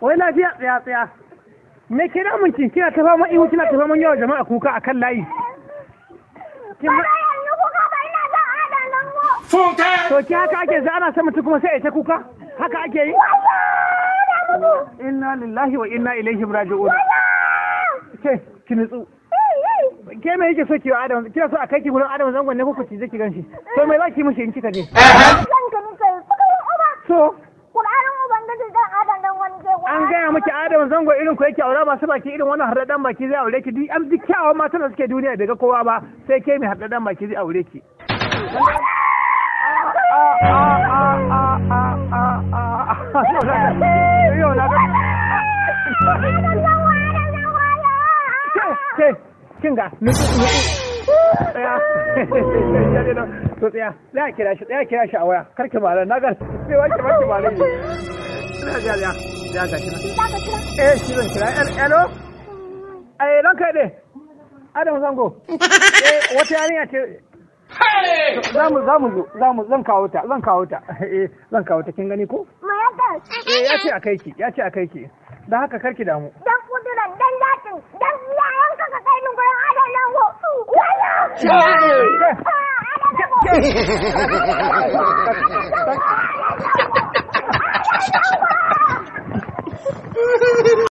Wai lafiya tsaya. Me ke da mun kina ta fama ihu kina ta fama yawa jama'a kuka akan layi. To ki haka ake za ana sama kuma sai ta kuka? Haka ake yi? Inna lillahi wa inna ilaihi raji'un. Ke ki nutsu. Ke me yake so ki wa Adam? Kina so a kai ki gurin Adam zangon ne ko ki je ki ganshi? To me za ki mishi in kika je? So an gaya miki Adam zango irin ku yake aure masu baki irin wannan harɗaɗɗen baki zai aure ki duk an duk kyawawan matan da suke duniya bai ga kowa ba sai ke mai harɗaɗɗen baki zai aure ki. Kinga to tsaya kira shi a waya karki ba na ga sai wanke ba ne ya ga shi shi zan kira hello ranka dai Adam zango wata yarinya ce zan kawo ta zan kawo ta kin gani ko ya ce a kai ki dan haka karki damu dan kuduran dan datin dan yayan ka kai ni gurin Adam zango wala